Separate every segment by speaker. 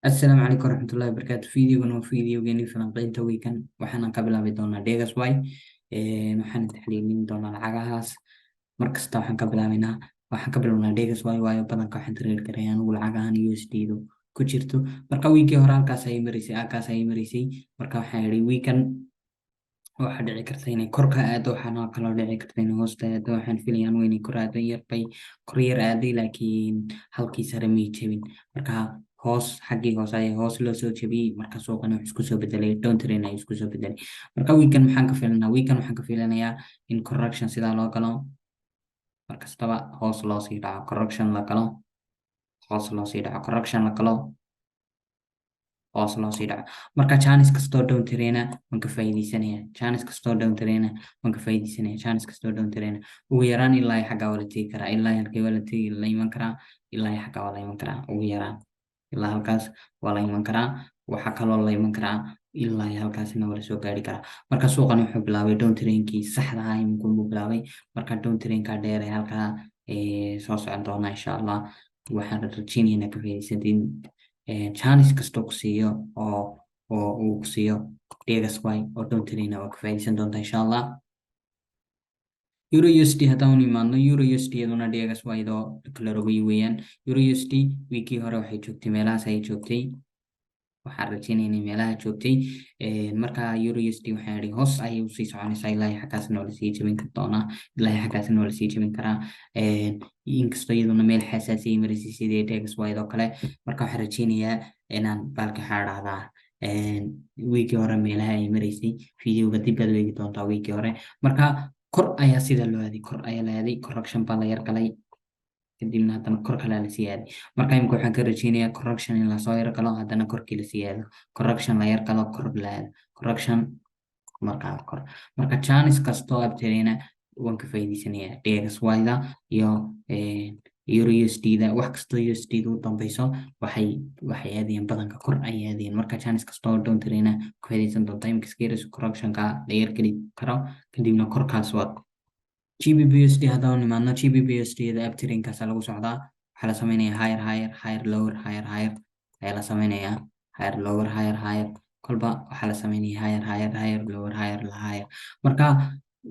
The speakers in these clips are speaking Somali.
Speaker 1: السلام عليكم ورحمة الله وبركاته. فيديو falanqaynta weekan waxaan ka bilaabi doonaa Degaswy waxaan taxliilin doonaa lacagahaas markasta waxaan ka bilownaa Degaswy waayo badanka waxaan trade gareeyaa anigu lacagahan USD-du ku jirto marka weekii hore halkaas ayay mareysay marka waxaan yidhi weekan waxaa dhici karta inay kor ka aado waxaana kaloo dhici karta inay hoosta aado waxaan filayaan inay kor aado kor yar aaday laakiin halkii sare may jebin marka xaggii hoose ayaa hoos loo soo jebiyey marka suuqana wax isku soo bedelay downtrend ay isku soo bedelay marka weekan waxaan ka filanayaa in correction sidaa loo galo markastaba hoos loo sii dhaco correction la galo hoos loo sii dhaco correction la galo hoos loo sii dhaco marka chance kastoo downtrend waan ka faa'iideysanaya chance kastoo downtrend ugu yaraan ilaa xagga wala tegi karaa ilaa halkee wala tegi la iman karaa ilaa xagga wala iman karaa ugu yaraan ilaa halkaas waa la iman karaa waxaa kaloo la iman karaa ilaa halkaasina wala soo gaari karaa marka suuqan wuxuu bilaabay downtrendkii saxda ah iminku bilaabay marka downtrendka dheer ee halkaa soo socon doona insha allah waxaan rajeynayaa ka faa'iideysatiin chance kastoo ku siiyo oo uu ku siiyo Degaswy oo downtrend waa ka faa'iideysan doonta insha allah Euro USD haddaan imaadno Euro USD iyaduna Degaswy-doo kala rogay weeyaan Euro USD weekii hore waxay joogtay meelahaas ay joogtay waxaan rajeynayaa meelaha joogtay marka Euro USD waxaan yidhi hoos ayay usii soconaysaa ilaa xaggaasna waa lasii jebin doonaa ilaa xaggaasna waa lasii jebin karaa inkastoo iyaduna meel xasaasi ay mareysay sidii Degaswy-doo kale marka waxaan rajeynayaa inaan baalka xaadhahdaa weekii hore meelaha ay mareysay videoga dib baad eegi doontaa weekii hore marka kor ayaa sida loo aaday kor ayaa la aaday correction baa la yar galay kadibna haddana kor kale lasii aaday marka imika waxaan ka rajeynayaa correction in lasoo yar galo haddana korkii lasii aado correction la yar galo kor la aado correction markaa kor marka chance kastoo abtirina waan ka faa'iideysanayaa Degaswy-da iyo Euro USD-da wax kastoo USD-da u dambeyso waxay aadayeen badanka kor ayay aadayeen marka chance kastoo downtrend ka faa'iideysan doonta imika scares correctionka la yar geli karo kadibna korkaas waad GBP/USD haddaan nimaadno GBP/USD-da abtirinkaas lagu socdaa waxaa la sameynayaa higher lower ayaa la sameynayaa higher lower kolba waxaa la sameynayaa higher lower marka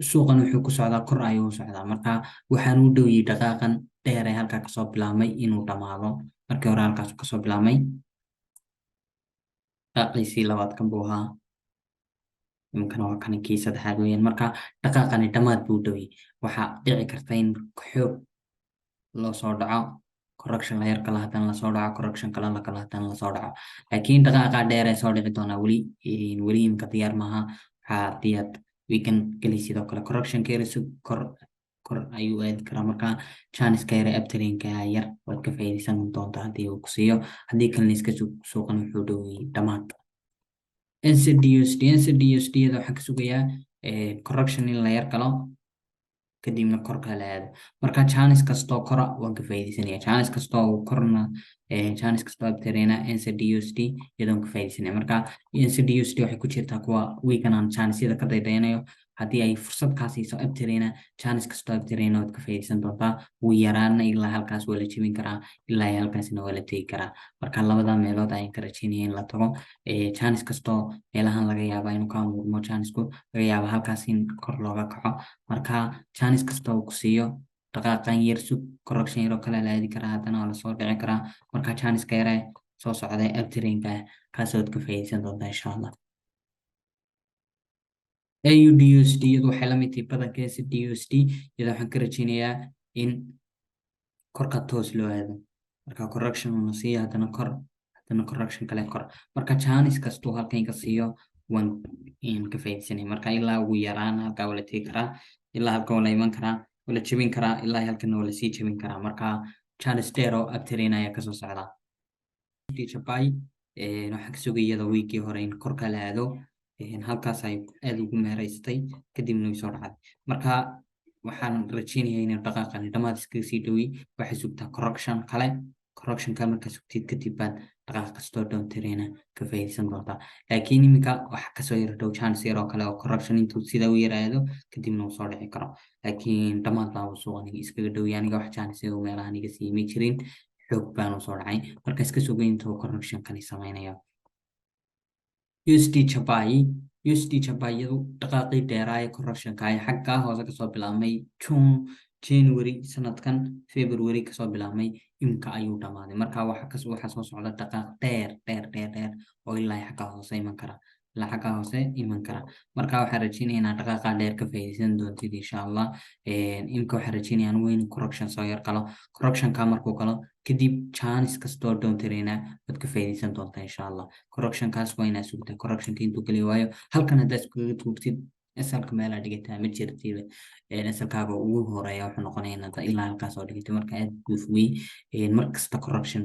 Speaker 1: suuqan wuxuu ku socdaa kor ayuu u socdaa marka waxaan u dhowyay dhaqaaqan dheer ee halkaa kasoo bilaabmay inuu dhamaado markii hore halkaas kasoo bilaabmay dhaqaqiisii labaad kan buu ahaa imikana waa kii saddexaad weeyaan marka dhaqaaqani dhammaad buu dhowey waxaa dhici karta in xoog loo soo dhaco correction la yar kala haddana lasoo dhaco correction kale la kala haddana lasoo dhaco laakiin dhaqaaqa dheer ee soo dhici doonaa weli imika diyaar maaha waxaa diyaad weekend geli sidoo kale correction keerisu kor ayuu aadi karaa marka chance ka yar abtarinka yar waad ka faa'iideysan doontaa haddii uu ku siiyo haddii kalena iska suuqan wuxuu dhowey dhammaad NZD/USD-da waxaan ka sugayaa correction in la yar galo kadibna korka la aado marka chance kastoo kora waan ka faa'iideysanaya chance kastoo korna chance kastoo abtirina NZD/USD iyadoon ka faa'iideysanaya marka NZD/USD waxay ku jirtaa kuwa weekan aan chance-yada ka daydaynayo haddii ay fursad kaa siiso abtirina chance kastoo abtirina waad ka faa'iideysan doontaa ugu yaraana ilaa halkaas waa la jebin karaa ilaa halkaasna waa la tegi karaa marka labada meelood ayaan ka rajeynaya in la tago chance kastoo meelahan laga yaaba inuu ka murmo chanceku laga yaaba halkaas in kor looga kaco marka chance kastoo ku siiyo dhaqaaqan yar sug correction yaroo kale la aadi karaa haddana waa lasoo dhici karaa marka chance-ka yare soo socday abtirinka kaasood ka faa'iideysan doontaa insha allah AUD/USD iyadu waxay la mid tahay badanka NZD/USD iyada waxaan ka rajeynayaa in korka toos loo aado marka correction una siiyo haddana correction kale kor marka chance kastuu halkan ka siiyo waan ka faa'iideysanaya marka ilaa ugu yaraan halkaa wala tegi karaa ilaa halka wala iman karaa wala jebin karaa ilaa halkana wala sii jebin karaa marka chance dheer oo abtirin ayaa kasoo socdaa Japai waxaan ka sugay iyada weekii hore in korka la aado halkaas ay aad ugu meeraystay kadibna way soo dhacday marka waxaan rajeynayaa inay dhaqaaqani dhammaad iskaga sii dhowey waxay sugtaa correction kale markaa sugtid kadib baad dhaqaaq kastoo downtrend ka faa'iideysan doontaa laakiin iminka waxa kasoo yar dhow chance yar oo kale oo correction intuu sida u yaraado kadibna uu soo dhici karo laakiin dhammaad baa suuqan iskaga dhowey aniga wax chance oo meelahan iga siimay jirin xoog baan u soo dhacay marka iska sugayn intuu correctionkani samaynayo. USD Jabai USD Jabaiyadu dhaqaaqii dheeraa ee correctionka ay xaggaa hoose kasoo bilaabmay June January sanadkan February kasoo bilaabmay imka ayuu dhamaaday marka waxa soo socda dhaqaaq dheer oo ilaa xaggaa hoose iman kara marka waxaan rajeynayaa inaad dhaqaaqa dheer ka faa'iideysan doontid insha Allah. Imka waxaan rajeynayaa inuu weyn correction soo yar galo, correctionka markuu galo kadib chance kastoo doontareyna waad ka faa'iideysan doontaa insha Allah. correctionkaas waa inaad sugtaa correctionka intuu geli waayo halkan haddaad iskaga tuurtid asalka meelaa dhigataa ma jirtid asalkaaga ugu horeeya wuxuu noqonayaa inaad ilaa halkaas oo dhigatay marka aad buu fogey markasta correction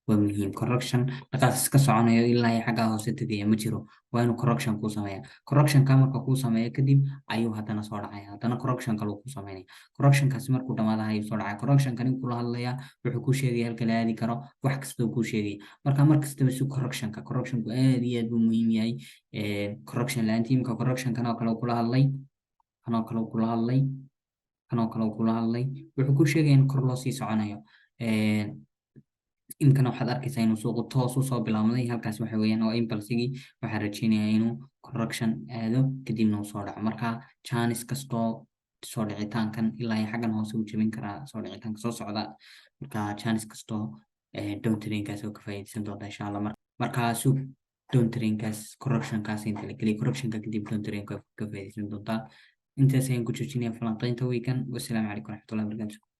Speaker 1: waa muhiim. correction dhaqaas iska soconayo ilaa xaggaa hoose tegaya ma jiro, waa inuu correction kuu sameeya. correctionka marka kuu sameeyo kadib ayuu haddana soo dhacaya, haddana correction kale kuu sameynaya. correctionkaasi markuu dhamaada ayuu soo dhacaya. correctionkani kula hadlaya wuxuu kuu sheegaya halka la aadi karo, wax kastoo kuu sheegaya marka markastaba si correctionku aad iyo aad buu muhiim yahay. correction la-aantii imika correctionkan oo kale kula hadlay wuxuu kuu sheegaya in kor loo sii soconayo. imkana waxaad arkaysaa inuu suuqu toos usoo bilaabmay halkaas waxa weeyaan waa impulsigii. waxaan rajeynayaa inuu correction aado kadibna uu soo dhaco marka chance kastoo soo dhicitaankan ilaa xaggan hoose uu jebin karaa soo dhicitaanka soo socda marka chance kastoo downtrainkaas oo ka faa'iideysan doonta insha Allah. marka suuq downtrainkaas correctionkaas inta la geliyo correctionka kadib downtrainka ka faa'iideysan doonta. intaas ayaan ku joojinayaa falanqeynta weekan. wassalaamu calaykum waraxmatullahi wabarakaatu.